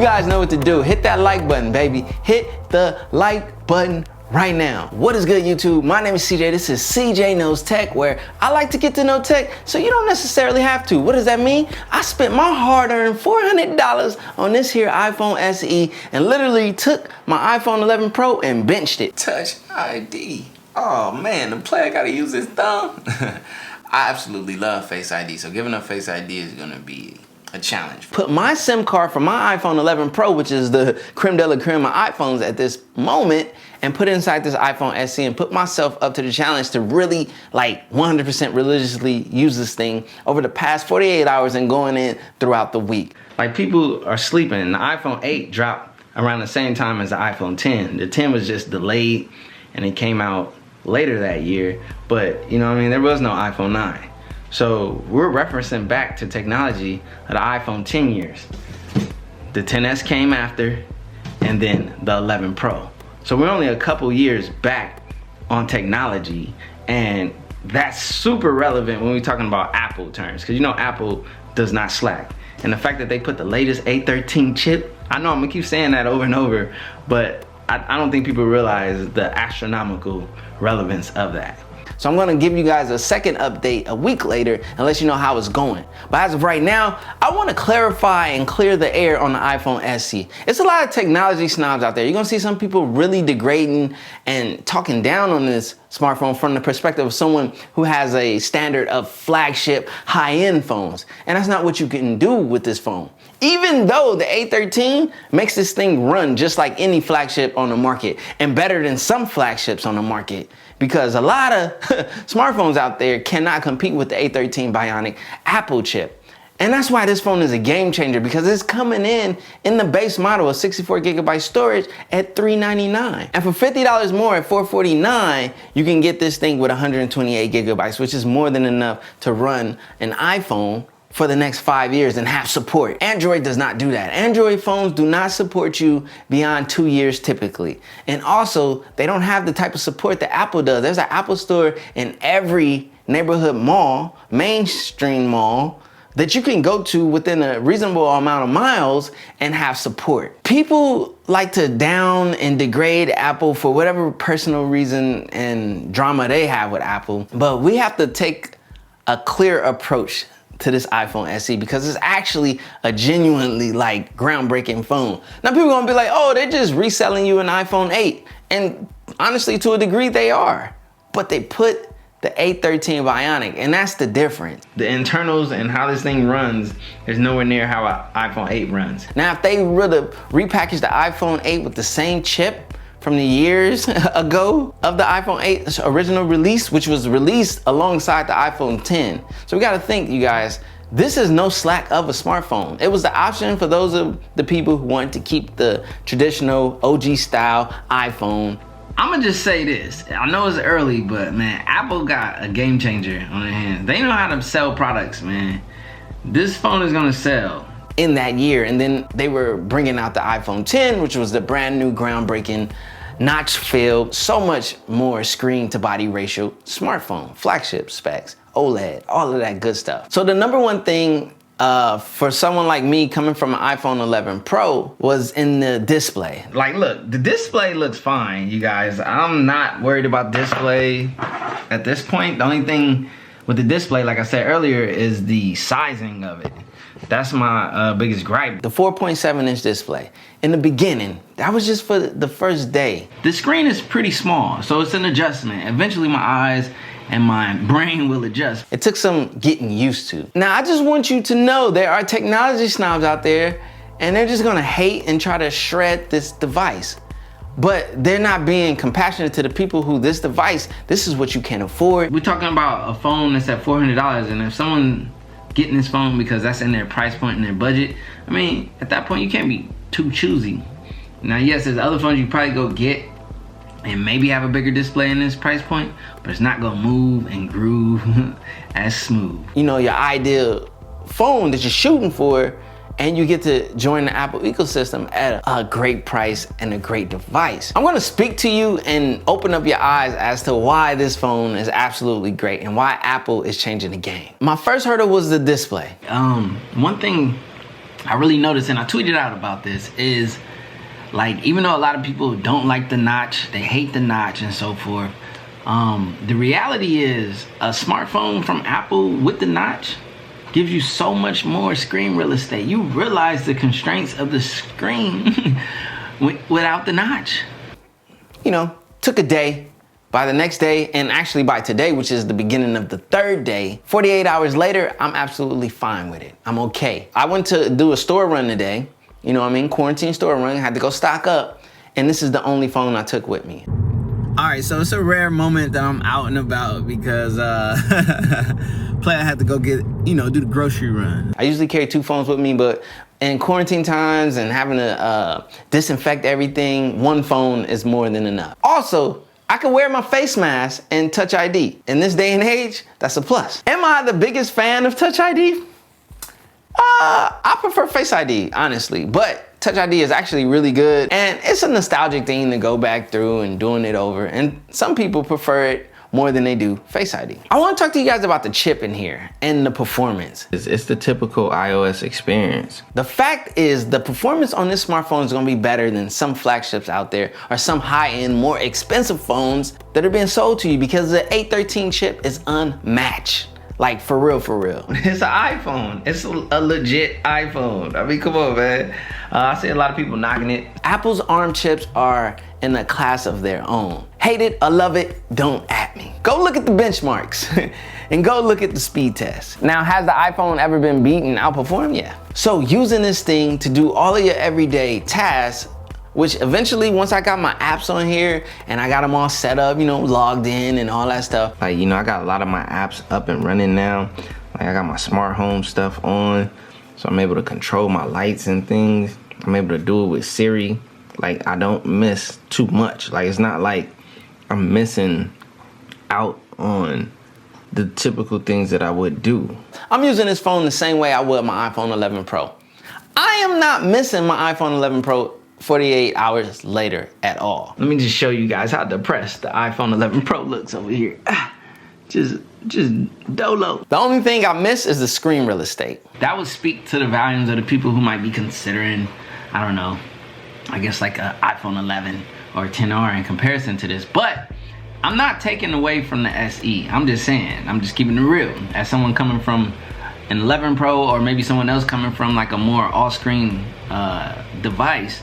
guys know what to do. Hit that like button, baby. Hit the like button right now. What is good, YouTube? My name is CJ. This is CJ Knows Tech, where I like to get to know tech so you don't necessarily have to. What does that mean? I spent my hard-earned $400 on this here iPhone SE and literally took my iPhone 11 Pro and benched it. Touch ID. Oh man, the player gotta use his thumb. I absolutely love Face ID, so giving up Face ID is gonna be a challenge. Put my SIM card from my iPhone 11 Pro, which is the creme de la creme of iPhones at this moment, and put it inside this iPhone SE and put myself up to the challenge to really like 100% religiously use this thing over the past 48 hours and going in throughout the week. Like, people are sleeping. The iPhone 8 dropped around the same time as the iPhone 10. The 10 was just delayed and it came out later that year, but you know what I mean, there was no iPhone 9. So we're referencing back to technology of the iPhone 10 years. The 10s came after, and then the 11 Pro. So we're only a couple years back on technology, and that's super relevant when we're talking about Apple terms, because you know Apple does not slack. And the fact that they put the latest A13 chip, I know I'm gonna keep saying that over and over, but I don't think people realize the astronomical relevance of that. So I'm gonna give you guys a second update a week later and let you know how it's going. But as of right now, I wanna clarify and clear the air on the iPhone SE. It's a lot of technology snobs out there. You're gonna see some people really degrading and talking down on this smartphone from the perspective of someone who has a standard of flagship high-end phones. And that's not what you can do with this phone. Even though the A13 makes this thing run just like any flagship on the market and better than some flagships on the market, because a lot of smartphones out there cannot compete with the A13 Bionic Apple chip. And that's why this phone is a game changer, because it's coming in the base model of 64GB storage at $399. And for $50 more at $449, you can get this thing with 128GB, which is more than enough to run an iPhone for the next 5 years and have support. Android does not do that. Android phones do not support you beyond 2 years typically. And also, they don't have the type of support that Apple does. There's an Apple store in every neighborhood mall, mainstream mall, that you can go to within a reasonable amount of miles and have support. People like to down and degrade Apple for whatever personal reason and drama they have with Apple, but we have to take a clear approach to this iPhone SE, because it's actually a genuinely like groundbreaking phone. Now people are gonna be like, oh, they're just reselling you an iPhone 8. And honestly, to a degree they are, but they put the A13 Bionic, and that's the difference. The internals and how this thing runs is nowhere near how an iPhone 8 runs. Now, if they would have repackaged the iPhone 8 with the same chip from the years ago of the iPhone 8's original release, which was released alongside the iPhone 10. So we gotta think, you guys, this is no slack of a smartphone. It was the option for those of the people who wanted to keep the traditional OG style iPhone. I'ma just say this, I know it's early, but man, Apple got a game changer on their hands. They know how to sell products, man. This phone is gonna sell in that year. And then they were bringing out the iPhone 10, which was the brand new groundbreaking notch filled, so much more screen to body ratio smartphone, flagship specs, OLED, all of that good stuff. So the number one thing for someone like me coming from an iPhone 11 Pro was in the display. Like, look, the display looks fine, you guys. I'm not worried about display at this point. The only thing with the display, like I said earlier, is the sizing of it. That's my biggest gripe. The 4.7-inch display. In the beginning, that was just for the first day. The screen is pretty small, so it's an adjustment. Eventually my eyes and my brain will adjust. It took some getting used to. Now, I just want you to know there are technology snobs out there, and they're just gonna hate and try to shred this device. But they're not being compassionate to the people who this is what you can afford. We're talking about a phone that's at $400, and if someone getting this phone because that's in their price point and their budget, I mean, at that point you can't be too choosy. Now, yes, there's other phones you probably go get and maybe have a bigger display in this price point, but it's not gonna move and groove as smooth. You know, your ideal phone that you're shooting for, and you get to join the Apple ecosystem at a great price and a great device. I'm gonna speak to you and open up your eyes as to why this phone is absolutely great and why Apple is changing the game. My first hurdle was the display. One thing I really noticed, and I tweeted out about this, is like, even though a lot of people don't like the notch, they hate the notch and so forth, the reality is a smartphone from Apple with the notch gives you so much more screen real estate. You realize the constraints of the screen without the notch. You know, took a day. By the next day, and actually by today, which is the beginning of the third day, 48 hours later, I'm absolutely fine with it. I'm okay. I went to do a store run today. You know what I mean? Quarantine store run, had to go stock up. And this is the only phone I took with me. All right, so it's a rare moment that I'm out and about because I had to go get, do the grocery run. I usually carry 2 phones with me, but in quarantine times and having to disinfect everything, 1 phone is more than enough. Also, I can wear my face mask and Touch ID. In this day and age, that's a plus. Am I the biggest fan of Touch ID? I prefer Face ID, honestly, but Touch ID is actually really good, and it's a nostalgic thing to go back through and doing it over, and some people prefer it more than they do Face ID. I want to talk to you guys about the chip in here and the performance. It's the typical iOS experience. The fact is, the performance on this smartphone is going to be better than some flagships out there or some high-end, more expensive phones that are being sold to you because the A13 chip is unmatched. Like, for real, for real. It's an iPhone. It's a legit iPhone. I mean, come on, man. I see a lot of people knocking it. Apple's ARM chips are in a class of their own. Hate it or love it, don't at me. Go look at the benchmarks and go look at the speed test. Now, has the iPhone ever been beaten, outperformed? Yeah. So using this thing to do all of your everyday tasks, which eventually, once I got my apps on here and I got them all set up, logged in and all that stuff. Like, I got a lot of my apps up and running now. Like, I got my smart home stuff on, so I'm able to control my lights and things. I'm able to do it with Siri. Like, I don't miss too much. Like, it's not like I'm missing out on the typical things that I would do. I'm using this phone the same way I would my iPhone 11 Pro. I am not missing my iPhone 11 Pro 48 hours later at all. Let me just show you guys how depressed the iPhone 11 Pro looks over here. Just dolo. The only thing I miss is the screen real estate. That would speak to the volumes of the people who might be considering, I don't know, I guess like an iPhone 11 or 10R in comparison to this. But I'm not taking away from the SE. I'm just saying, I'm just keeping it real. As someone coming from an 11 Pro, or maybe someone else coming from like a more all-screen device,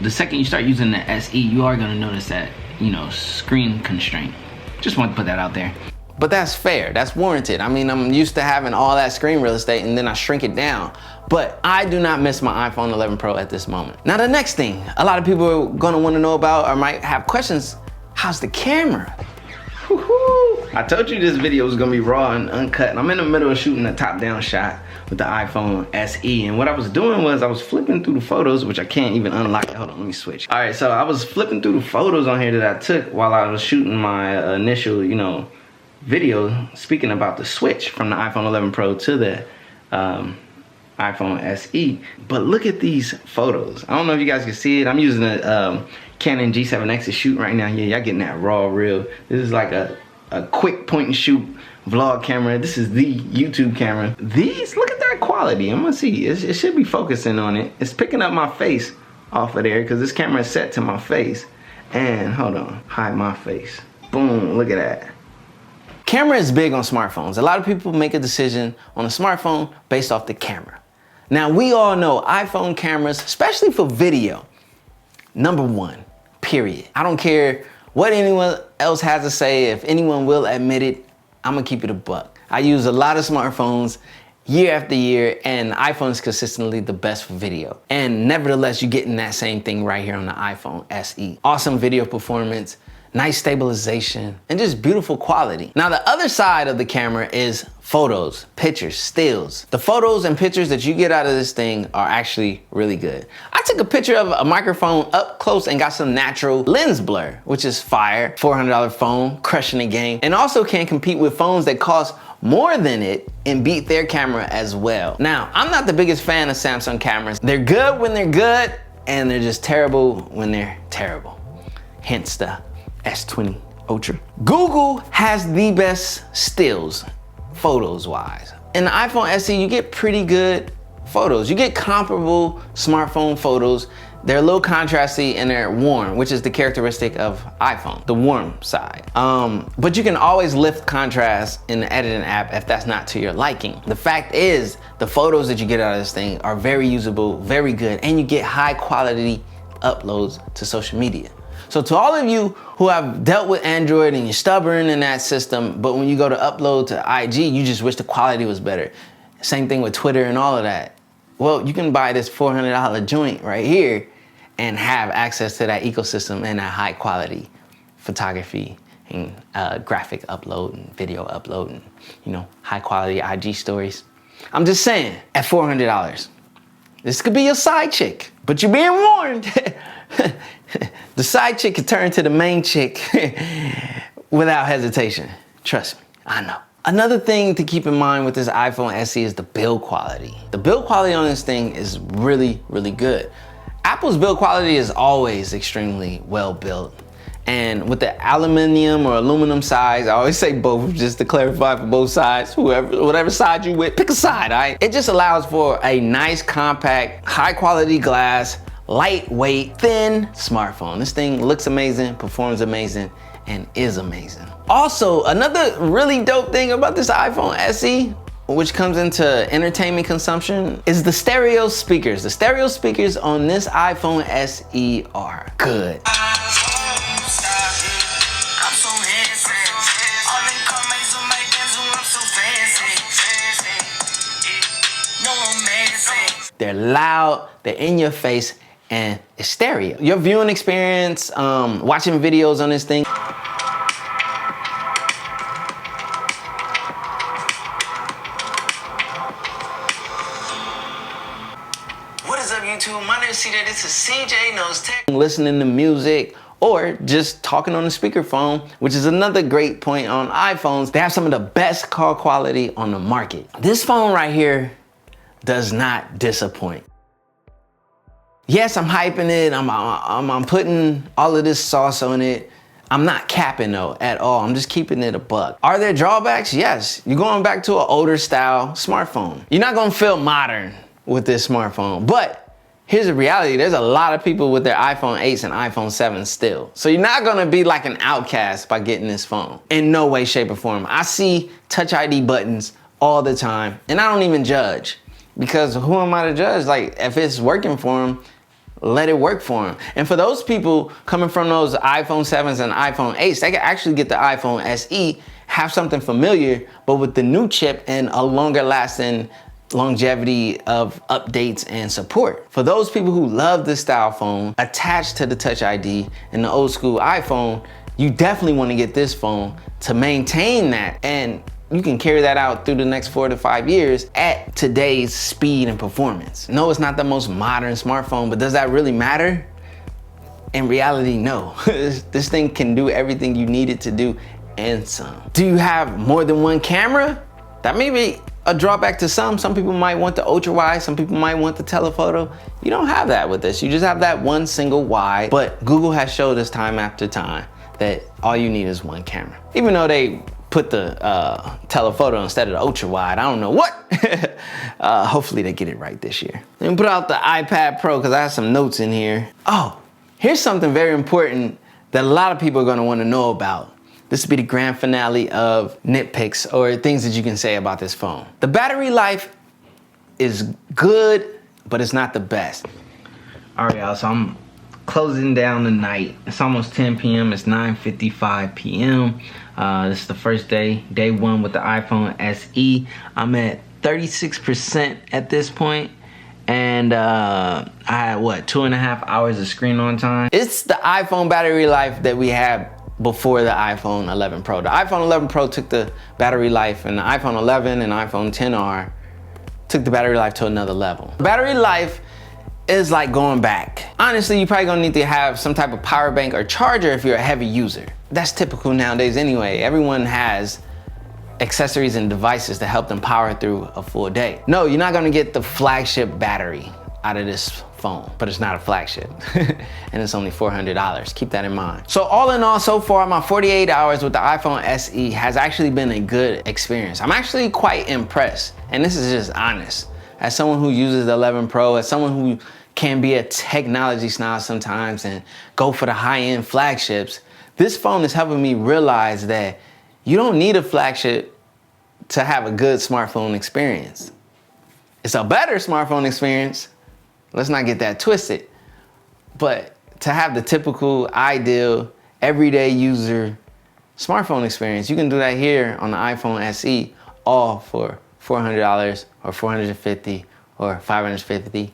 the second you start using the SE, you are gonna notice that, screen constraint. Just want to put that out there. But that's fair, that's warranted. I mean, I'm used to having all that screen real estate and then I shrink it down. But I do not miss my iPhone 11 Pro at this moment. Now the next thing a lot of people are gonna wanna know about or might have questions, how's the camera? Woo-hoo. I told you this video was gonna be raw and uncut, and I'm in the middle of shooting a top-down shot with the iPhone SE, and what I was doing was I was flipping through the photos, which I can't even unlock. Hold on, let me switch. All right, so I was flipping through the photos on here that I took while I was shooting my initial, video speaking about the switch from the iPhone 11 Pro to the iPhone SE. But look at these photos. I don't know if you guys can see it. I'm using a Canon G7X to shoot right now. Yeah, y'all getting that raw real. This is like a quick point and shoot vlog camera. This is the YouTube camera. These, look at that quality. I'm gonna see, it should be focusing on it. It's picking up my face off of there because this camera is set to my face. And hold on, hide my face. Boom, look at that. Camera is big on smartphones. A lot of people make a decision on a smartphone based off the camera. Now we all know iPhone cameras, especially for video, #1, period. I don't care what anyone else has to say. If anyone will admit it, I'm gonna keep it a buck. I use a lot of smartphones year after year, and iPhone is consistently the best for video. And nevertheless, you're getting that same thing right here on the iPhone SE. Awesome video performance, nice stabilization, and just beautiful quality. Now the other side of the camera is photos, pictures, stills. The photos and pictures that you get out of this thing are actually really good. I took a picture of a microphone up close and got some natural lens blur, which is fire. $400 phone, crushing the game, and also can compete with phones that cost more than it and beat their camera as well. Now, I'm not the biggest fan of Samsung cameras. They're good when they're good, and they're just terrible when they're terrible. Hence the S20 Ultra. Google has the best stills, photos wise. In the iPhone SE, you get pretty good photos. You get comparable smartphone photos. They're a little contrasty and they're warm, which is the characteristic of iPhone, the warm side. But you can always lift contrast in the editing app if that's not to your liking. The fact is, the photos that you get out of this thing are very usable, very good, and you get high quality uploads to social media. So to all of you who have dealt with Android and you're stubborn in that system, but when you go to upload to IG, you just wish the quality was better. Same thing with Twitter and all of that. Well, you can buy this $400 joint right here and have access to that ecosystem and that high quality photography and graphic upload and video upload and, you know, high quality IG stories. I'm just saying, at $400, this could be your side chick, but you're being warned. The side chick could turn to the main chick without hesitation. Trust me, I know. Another thing to keep in mind with this iPhone SE is the build quality. The build quality on this thing is really, really good. Apple's build quality is always extremely well built. And with the aluminum or aluminum sides, I always say both just to clarify for both sides, whatever side you with, pick a side, all right? It just allows for a nice, compact, high quality glass, lightweight, thin smartphone. This thing looks amazing, performs amazing, and is amazing. Also, another really dope thing about this iPhone SE, which comes into entertainment consumption, is the stereo speakers. The stereo speakers on this iPhone SE are good. They're loud, they're in your face, and it's stereo. Your viewing experience, watching videos on this thing. What is up, YouTube? My name is CJ. This is CJ Knows Tech. Listening to music or just talking on the speakerphone, which is another great point on iPhones. They have some of the best call quality on the market. This phone right here does not disappoint. Yes, I'm hyping it. I'm putting all of this sauce on it. I'm not capping though at all. I'm just keeping it a buck. Are there drawbacks? Yes. You're going back to an older style smartphone. You're not gonna feel modern with this smartphone, but here's the reality. There's a lot of people with their iPhone 8s and iPhone 7s still. So you're not gonna be like an outcast by getting this phone. In no way, shape, or form. I see Touch ID buttons all the time, and I don't even judge. Because who am I to judge? Like, if it's working for them, let it work for them. And for those people coming from those iPhone 7s and iPhone 8s, they can actually get the iPhone SE, have something familiar, but with the new chip and a longer lasting longevity of updates and support. For those people who love this style phone, attached to the Touch ID and the old school iPhone, you definitely want to get this phone to maintain that, and you can carry that out through the next 4 to 5 years at today's speed and performance. No, it's not the most modern smartphone, but does that really matter? In reality, no. This thing can do everything you need it to do and some. Do you have more than one camera? That may be a drawback to some. Some people might want the ultra wide, some people might want the telephoto. You don't have that with this. You just have that one single wide, but Google has showed us time after time that all you need is one camera. Even though they put the telephoto instead of the ultra wide, I don't know what. Hopefully they get it right this year. Let me put out the iPad Pro because I have some notes in here. Oh, here's something very important that a lot of people are gonna wanna know about. This will be the grand finale of nitpicks or things that you can say about this phone. The battery life is good, but it's not the best. All right, y'all, so I'm closing down the night. It's almost 10 p.m. It's 9:55 p.m. This is the first day, day one with the iPhone SE. I'm at 36% at this point, and I had what, 2.5 hours of screen on time. It's the iPhone battery life that we had before the iPhone 11 Pro. The iPhone 11 Pro took the battery life, and the iPhone 11 and iPhone XR took the battery life to another level. Battery life is like going back. Honestly, you're probably gonna need to have some type of power bank or charger if you're a heavy user. That's typical nowadays anyway. Everyone has accessories and devices to help them power through a full day. No, you're not gonna get the flagship battery out of this phone, but it's not a flagship. And it's only $400. Keep that in mind. So all in all, so far, my 48 hours with the iPhone SE has actually been a good experience. I'm actually quite impressed, and this is just honest. as someone who uses the 11 Pro, as someone who can be a technology snob sometimes and go for the high-end flagships, this phone is helping me realize that you don't need a flagship to have a good smartphone experience. It's a better smartphone experience. Let's not get that twisted. But to have the typical, ideal, everyday user smartphone experience, you can do that here on the iPhone SE, all for $400 or $450 or $550,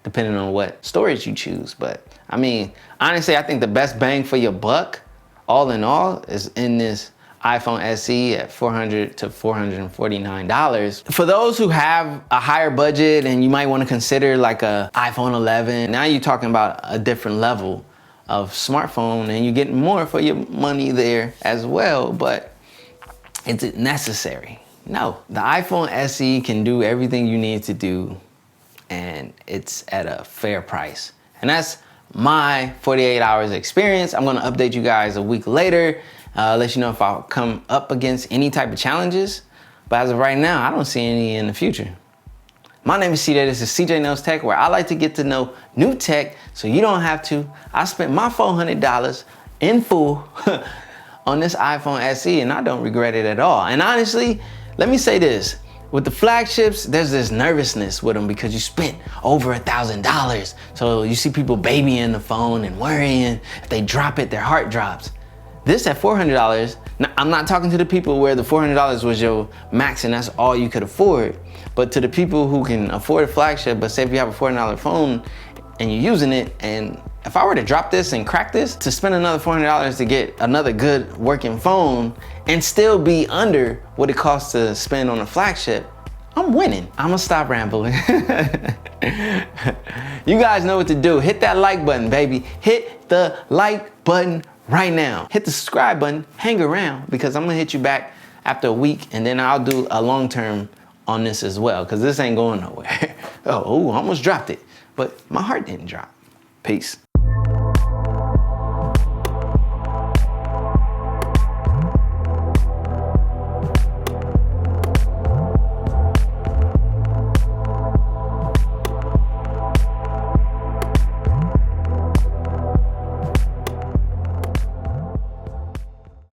depending on what storage you choose. But I mean, honestly, I think the best bang for your buck, all in all, is in this iPhone SE at $400 to $449. For those who have a higher budget and you might want to consider like a iPhone 11, now you're talking about a different level of smartphone and you're getting more for your money there as well. But is it necessary? No. The iPhone SE can do everything you need to do and it's at a fair price. And that's my 48 hours experience. I'm gonna update you guys a week later, let you know if I'll come up against any type of challenges. But as of right now, I don't see any in the future. My name is CJ, this is CJ Knows Tech, where I like to get to know new tech so you don't have to. I spent my $400 in full on this iPhone SE and I don't regret it at all. And honestly, let me say this. With the flagships, there's this nervousness with them because you spent over $1,000. So you see people babying the phone and worrying. If they drop it, their heart drops. This at $400, now I'm not talking to the people where the $400 was your max and that's all you could afford. But to the people who can afford a flagship, but say if you have a $400 phone and you're using it, and if I were to drop this and crack this, to spend another $400 to get another good working phone and still be under what it costs to spend on a flagship, I'm winning. I'm gonna stop rambling. You guys know what to do. Hit that like button, baby. Hit the like button right now. Hit the subscribe button, hang around, because I'm gonna hit you back after a week and then I'll do a long term on this as well, because this ain't going nowhere. Oh, almost dropped it, but my heart didn't drop. Peace.